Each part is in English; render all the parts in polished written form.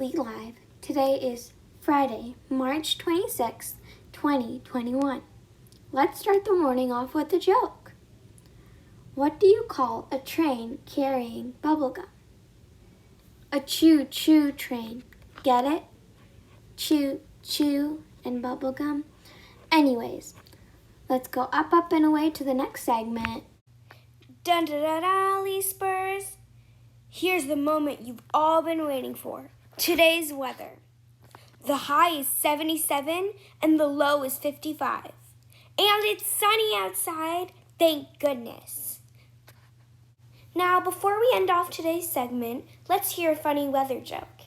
Lee Live. Today is Friday, March 26th, 2021. Let's start the morning off with a joke. What do you call a train carrying bubblegum? A choo-choo train. Get it? Choo-choo and bubblegum. Anyways, let's go up, and away to the next segment. Dun-da-da-da, Lee Spurs. Here's the moment you've all been waiting for. Today's weather. The high is 77 and the low is 55. And it's sunny outside, thank goodness. Now, before we end off today's segment, let's hear a funny weather joke.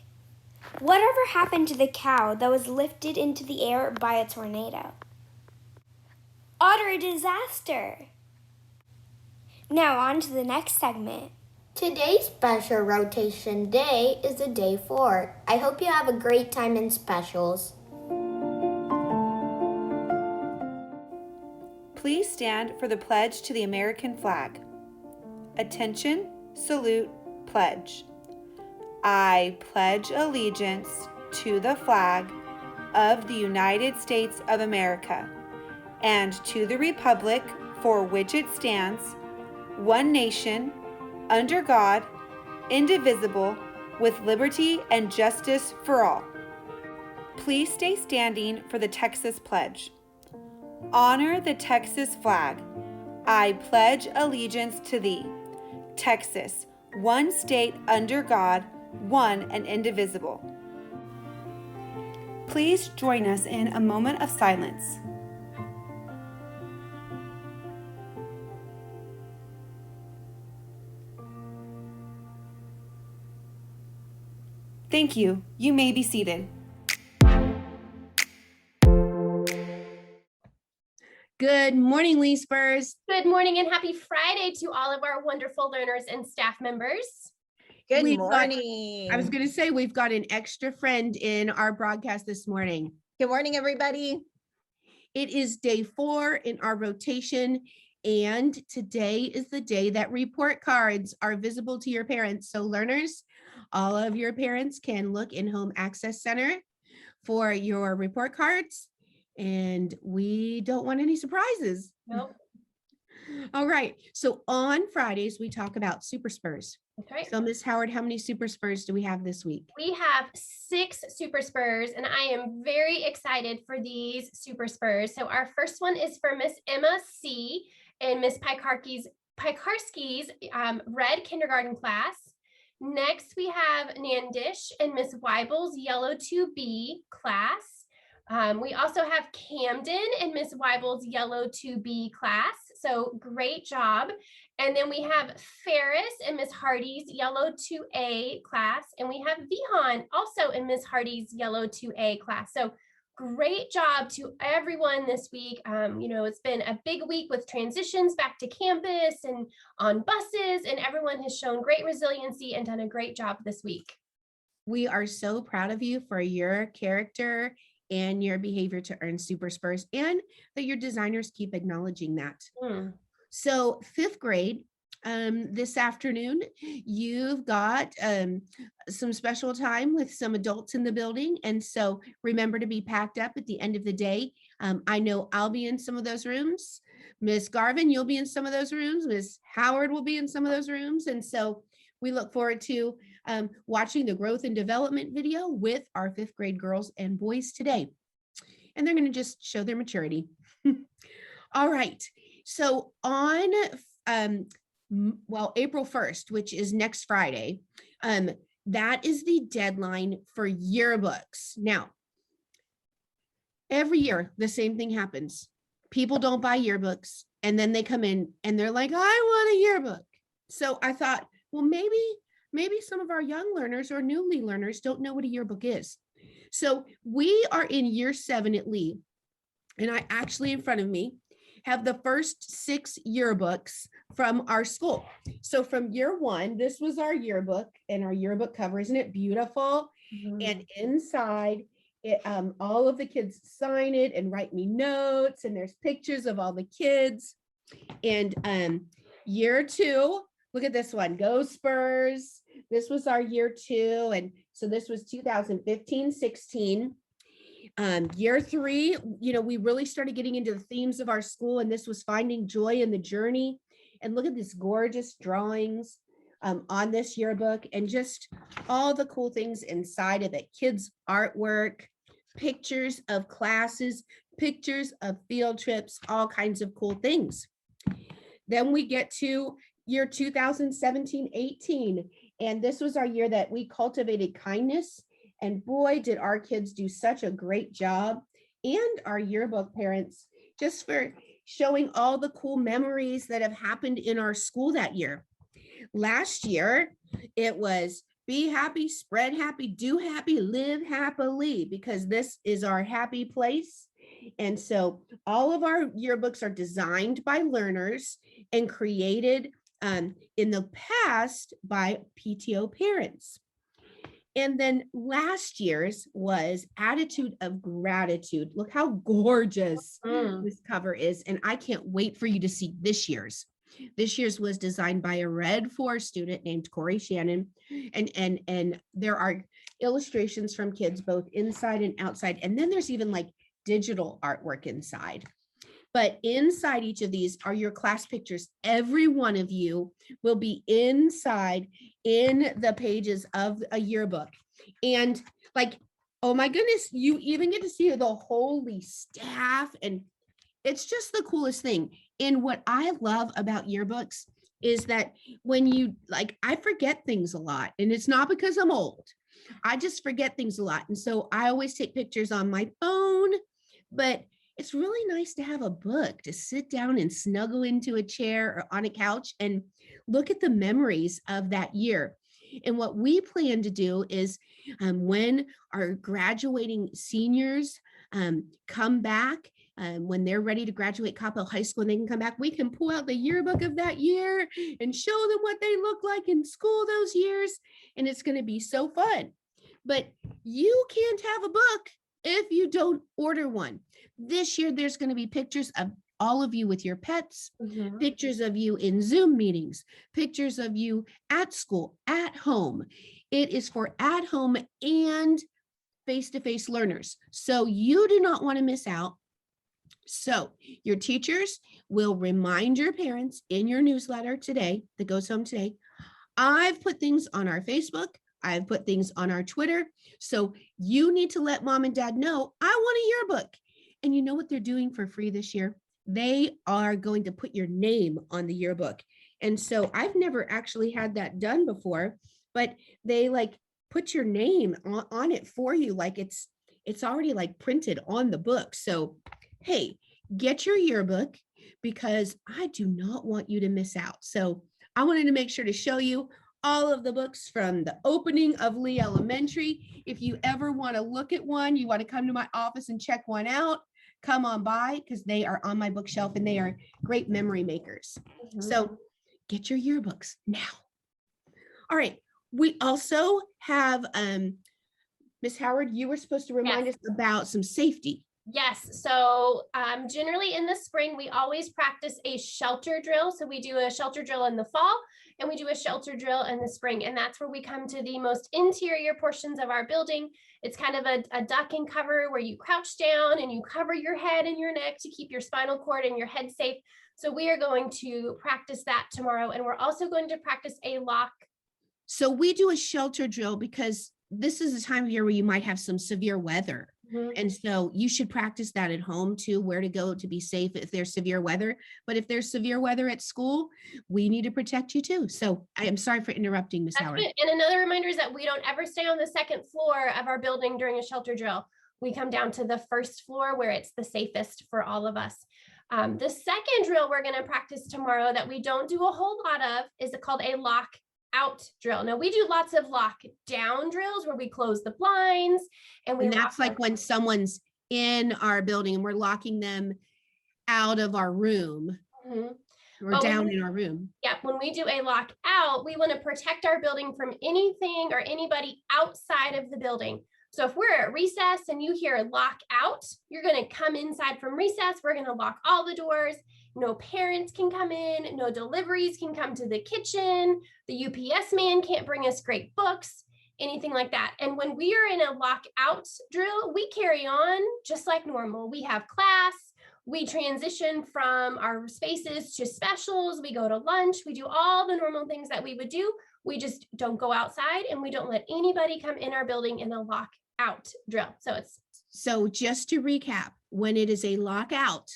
Whatever happened to the cow that was lifted into the air by a tornado? Utter disaster. Now on to the next segment. Today's special rotation day is a day 4. I hope you have a great time in specials. Please stand for the pledge to the American flag. Attention, salute, pledge. I pledge allegiance to the flag of the United States of America and to the republic for which it stands, one nation, under God, indivisible, with liberty and justice for all. Please stay standing for the Texas Pledge. Honor the Texas flag. I pledge allegiance to thee. Texas, one state under God, one and indivisible. Please join us in a moment of silence. Thank you. You may be seated. Good morning, Lee Spurs. Good morning and happy Friday to all of our wonderful learners and staff members. Good We've morning. I was going to say we've got an extra friend in our broadcast this morning. Good morning, everybody. It is day 4 in our rotation, and today is the day that report cards are visible to your parents. So learners, all of your parents can look in Home Access Center for your report cards, and we don't want any surprises. Nope. All right. So on Fridays, we talk about Super Spurs. That's right. So Ms. Howard, how many Super Spurs do we have this week? We have 6 Super Spurs, and I am very excited for these Super Spurs. So our first one is for Miss Emma C. and Miss Piekarski's red kindergarten class. Next, we have Nandish and Miss Weibel's yellow 2B class. We also have Camden and Miss Weibel's yellow 2B class. So great job. And then we have Ferris and Miss Hardy's yellow 2A class. And we have Vihan also in Miss Hardy's yellow 2A class. So great job to everyone this week. It's been a big week with transitions back to campus and on buses, and everyone has shown great resiliency and done a great job this week. We are so proud of you for your character and your behavior to earn Super Spurs, and that your designers keep acknowledging that. So 5th grade, this afternoon, you've got some special time with some adults in the building. And so remember to be packed up at the end of the day. I know I'll be in some of those rooms. Miss Garvin, you'll be in some of those rooms. Miss Howard will be in some of those rooms. And so we look forward to watching the growth and development video with our 5th grade girls and boys today. And they're going to just show their maturity. All right. So on April 1st, which is next Friday, that is the deadline for yearbooks. Now, every year, the same thing happens. People don't buy yearbooks, and then they come in and they're like, I want a yearbook. So I thought, well, maybe some of our young learners or newly learners don't know what a yearbook is. So we are in year 7 at Lee, and I actually, in front of me, have the first 6 yearbooks from our school. So from year 1, this was our yearbook, and our yearbook cover, isn't it beautiful? And inside it, all of the kids sign it and write me notes, and there's pictures of all the kids. And year 2, look at this one, Go Spurs. This was our year 2, and So this was 2015-16. Year 3, we really started getting into the themes of our school, and this was finding joy in the journey. And look at these gorgeous drawings on this yearbook, and just all the cool things inside of it. Kids' artwork, pictures of classes, pictures of field trips, all kinds of cool things. Then we get to year 2017-18, and this was our year that we cultivated kindness. And boy, did our kids do such a great job, and our yearbook parents, just for showing all the cool memories that have happened in our school that year. Last year, it was be happy, spread happy, do happy, live happily, because this is our happy place. And so all of our yearbooks are designed by learners and created in the past by PTO parents. And then last year's was Attitude of Gratitude. Look how gorgeous this cover is. And I can't wait for you to see this year's. This year's was designed by a Red 4 student named Corey Shannon. And there are illustrations from kids both inside and outside. And then there's even like digital artwork inside. But inside each of these are your class pictures. Every one of you will be inside in the pages of a yearbook. And like, oh my goodness, you even get to see the holy staff. And it's just the coolest thing. And what I love about yearbooks is that when you, like, I forget things a lot. And it's not because I'm old. I just forget things a lot. And so I always take pictures on my phone, but it's really nice to have a book to sit down and snuggle into a chair or on a couch and look at the memories of that year. And what we plan to do is when our graduating seniors come back, when they're ready to graduate Coppell High School and they can come back, we can pull out the yearbook of that year and show them what they look like in school those years. And it's going to be so fun. But you can't have a book if you don't order one. This year, there's going to be pictures of all of you with your pets, pictures of you in Zoom meetings, pictures of you at school, at home. It is for at home and face-to-face learners. So you do not want to miss out. So your teachers will remind your parents in your newsletter today that goes home today. I've put things on our Facebook. I've put things on our Twitter. So you need to let mom and dad know, I want a yearbook. And you know what they're doing for free this year? They are going to put your name on the yearbook. And so I've never actually had that done before, but they like put your name on it for you. Like it's already like printed on the book. So, hey, get your yearbook because I do not want you to miss out. So I wanted to make sure to show you all of the books from the opening of Lee Elementary. If you ever want to look at one, you want to come to my office and check one out, come on by because they are on my bookshelf and they are great memory makers. So get your yearbooks now. All right. We also have, Ms. Howard, you were supposed to remind us about some safety. Yes. So generally in the spring, we always practice a shelter drill. So we do a shelter drill in the fall and we do a shelter drill in the spring. And that's where we come to the most interior portions of our building. It's kind of a duck and cover where you crouch down and you cover your head and your neck to keep your spinal cord and your head safe. So we are going to practice that tomorrow. And we're also going to practice a lock. So we do a shelter drill because this is a time of year where you might have some severe weather. And so you should practice that at home too, where to go to be safe if there's severe weather. But if there's severe weather at school, we need to protect you too. So I am sorry for interrupting, Ms. Howard. And another reminder is that we don't ever stay on the second floor of our building during a shelter drill. We come down to the first floor where it's the safest for all of us. The second drill we're going to practice tomorrow that we don't do a whole lot of is called a lock out drill. Now we do lots of lock down drills where we close the blinds and that's like when someone's in our building and we're locking them out of our room or down in our room. Yeah, when we do a lock out, we want to protect our building from anything or anybody outside of the building. So if we're at recess and you hear lock out, you're going to come inside from recess. We're going to lock all the doors. No parents can come in. No deliveries can come to the kitchen. The UPS man can't bring us great books. anything like that. And when we are in a lockout drill, we carry on just like normal. We have class, we transition from our spaces to specials, we go to lunch, we do all the normal things that we would do. We just don't go outside, and we don't let anybody come in our building in a lockout drill. So just to recap, when it is a lockout,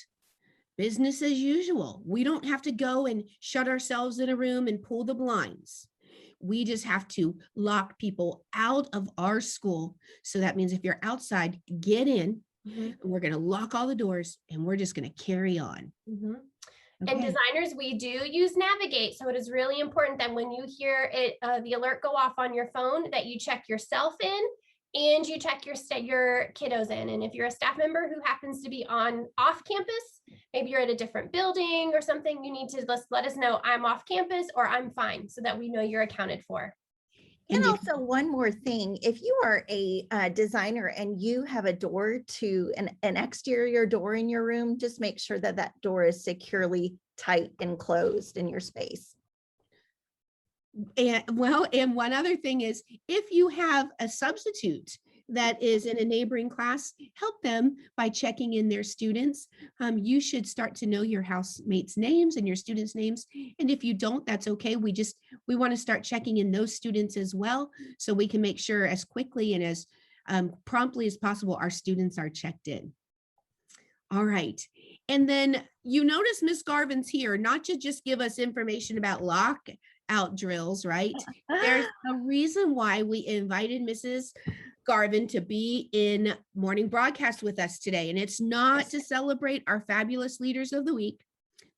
business as usual. We don't have to go and shut ourselves in a room and pull the blinds. We just have to lock people out of our school. So that means if you're outside, get in. We're going to lock all the doors, and we're just going to carry on. And designers, we do use Navigate. So it is really important that when you hear it, the alert go off on your phone, that you check yourself in and you check your kiddos in. And if you're a staff member who happens to be off campus, maybe you're at a different building or something, you need to let us know I'm off campus or I'm fine, so that we know you're accounted for. And also one more thing, if you are a designer and you have a door to an exterior door in your room, just make sure that that door is securely tight and closed in your space. And one other thing is, if you have a substitute that is in a neighboring class, help them by checking in their students. You should start to know your housemates' names and your students' names. And if you don't, that's okay. We want to start checking in those students as well, so we can make sure as quickly and as promptly as possible our students are checked in. All right. And then you notice Miss Garvin's here, not to just give us information about lockout drills, right? There's a reason why we invited Mrs. Garvin to be in morning broadcast with us today. And it's not to celebrate our fabulous leaders of the week.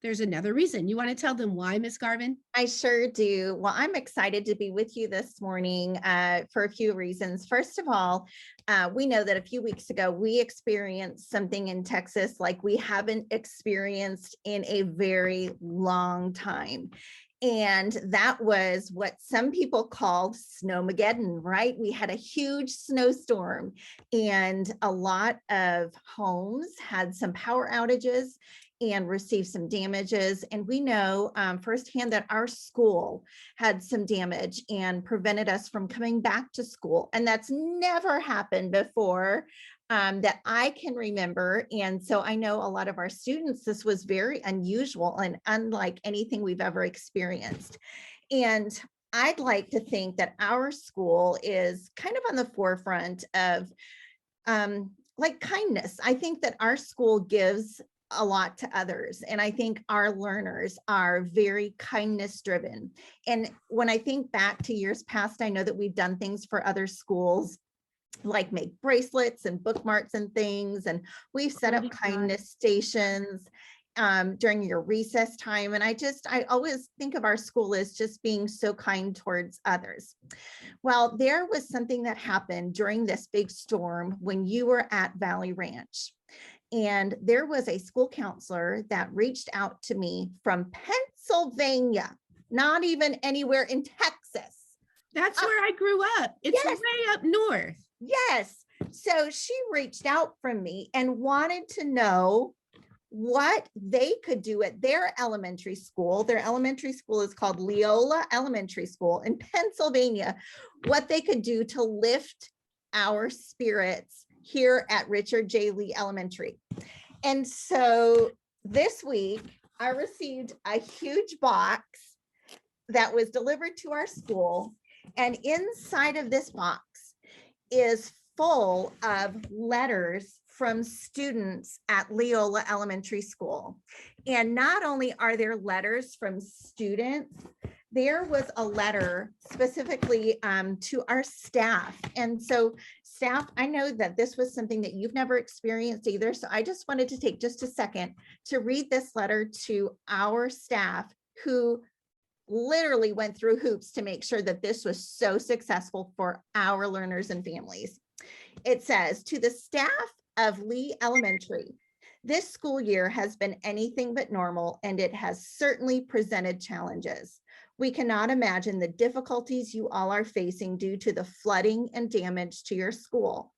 There's another reason. You want to tell them why, Miss Garvin? I sure do. Well, I'm excited to be with you this morning for a few reasons. First of all, we know that a few weeks ago, we experienced something in Texas like we haven't experienced in a very long time. And that was what some people called Snowmageddon, right? We had a huge snowstorm, and a lot of homes had some power outages and received some damages. And we know firsthand that our school had some damage and prevented us from coming back to school. And that's never happened before. That I can remember. And so I know a lot of our students, this was very unusual and unlike anything we've ever experienced. And I'd like to think that our school is kind of on the forefront of like kindness. I think that our school gives a lot to others. And I think our learners are very kindness driven. And when I think back to years past, I know that we've done things for other schools, like make bracelets and bookmarks and things. And we've set up kindness stations during your recess time. And I always think of our school as just being so kind towards others. Well, there was something that happened during this big storm when you were at Valley Ranch. And there was a school counselor that reached out to me from Pennsylvania, not even anywhere in Texas. That's where I grew up. It's yes. way up north. Yes. So she reached out from me and wanted to know what they could do at their elementary school. Their elementary school is called Leola Elementary School in Pennsylvania, what they could do to lift our spirits here at Richard J. Lee Elementary. And so this week I received a huge box that was delivered to our school. And inside of this box is full of letters from students at Leola Elementary School. And not only are there letters from students, there was a letter specifically to our staff. And so staff, I know that this was something that you've never experienced either. So I just wanted to take just a second to read this letter to our staff, who literally went through hoops to make sure that this was so successful for our learners and families. It says, to the staff of Lee Elementary, this school year has been anything but normal, and it has certainly presented challenges. We cannot imagine the difficulties you all are facing due to the flooding and damage to your school.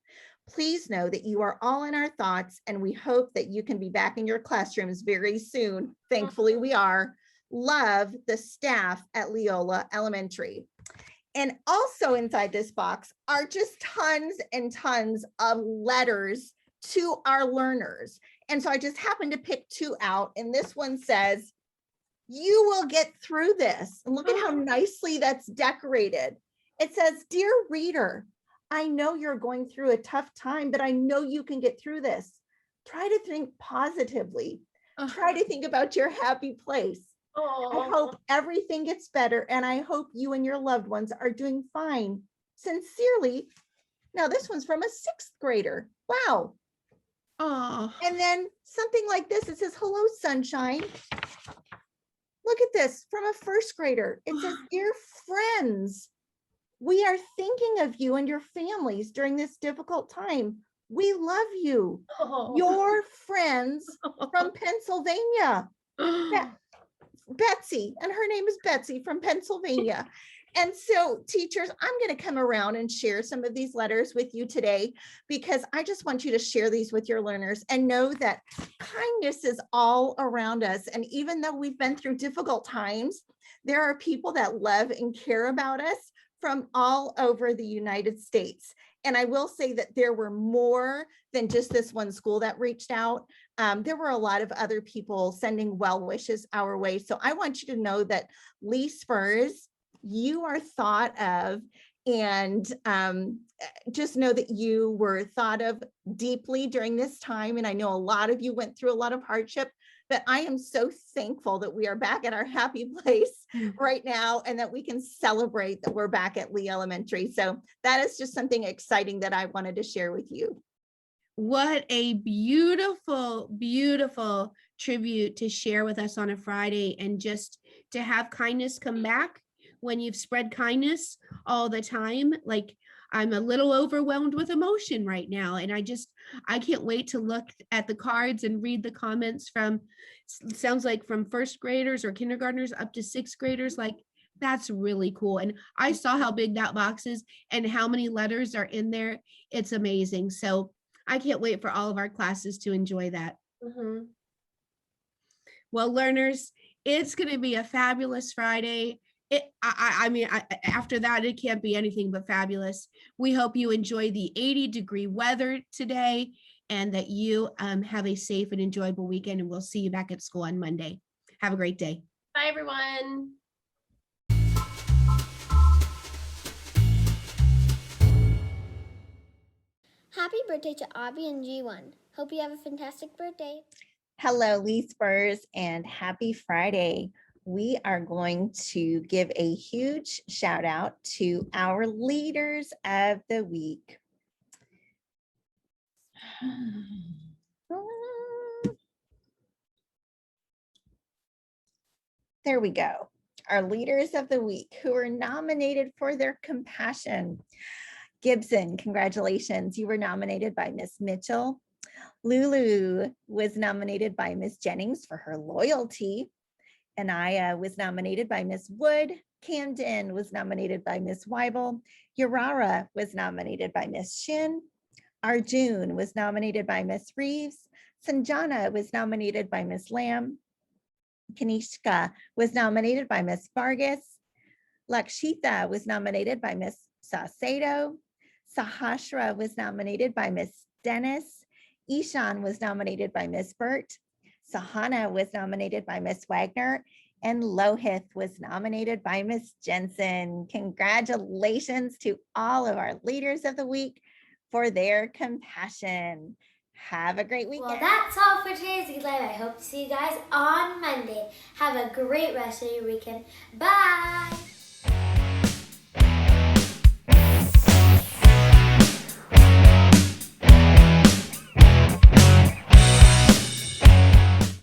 Please know that you are all in our thoughts, and we hope that you can be back in your classrooms very soon. Thankfully, we are. Love, the staff at Leola Elementary. And also inside this box are just tons and tons of letters to our learners. And so I just happened to pick 2 out. And this one says, "You will get through this." And look at how nicely that's decorated. It says, "Dear reader, I know you're going through a tough time, but I know you can get through this. Try to think positively. Try to think about your happy place. I hope everything gets better, and I hope you and your loved ones are doing fine. Sincerely." Now, this one's from a 6th grader. Wow. Oh, And then something like this, it says, "Hello, sunshine." Look at this from a 1st grader. It says, "Dear friends, we are thinking of you and your families during this difficult time. We love you. Your friends from Pennsylvania." Betsy, and her name is Betsy from Pennsylvania. And so, teachers, I'm going to come around and share some of these letters with you today, because I just want you to share these with your learners and know that kindness is all around us. And even though we've been through difficult times, there are people that love and care about us from all over the United States. And I will say that there were more than just this one school that reached out. There were a lot of other people sending well wishes our way. So I want you to know that Lee Spurs, you are thought of, and just know that you were thought of deeply during this time. And I know a lot of you went through a lot of hardship, but I am so thankful that we are back at our happy place right now, and that we can celebrate that we're back at Lee Elementary. So that is just something exciting that I wanted to share with you. what a beautiful, beautiful tribute to share with us on a Friday, and just to have kindness come back when you've spread kindness all the time. Like, I'm a little overwhelmed with emotion right now. And I can't wait to look at the cards and read the comments from, sounds like from 1st graders or kindergartners up to 6th graders. Like, that's really cool. And I saw how big that box is and how many letters are in there. It's amazing. So I can't wait for all of our classes to enjoy that. Well, learners, it's going to be a fabulous Friday. After that, it can't be anything but fabulous. We hope you enjoy the 80-degree weather today, and that you have a safe and enjoyable weekend, and we'll see you back at school on Monday. Have a great day. Bye, everyone. Happy birthday to Avi and G1. Hope you have a fantastic birthday. Hello, Lee Spurs, and happy Friday. We are going to give a huge shout out to our leaders of the week. There we go. Our leaders of the week who are nominated for their compassion. Gibson, congratulations. You were nominated by Miss Mitchell. Lulu was nominated by Miss Jennings for her loyalty. Anaya was nominated by Miss Wood. Camden was nominated by Miss Weibel. Urara was nominated by Miss Shin. Arjun was nominated by Miss Reeves. Sanjana was nominated by Miss Lamb. Kanishka was nominated by Miss Vargas. Lakshita was nominated by Miss Saucedo. Sahasra was nominated by Miss Dennis. Ishan was nominated by Miss Burt. Sahana was nominated by Miss Wagner, and Lohith was nominated by Miss Jensen. Congratulations to all of our leaders of the week for their compassion. Have a great weekend. Well, that's all for today's Live. I hope to see you guys on Monday. Have a great rest of your weekend. Bye.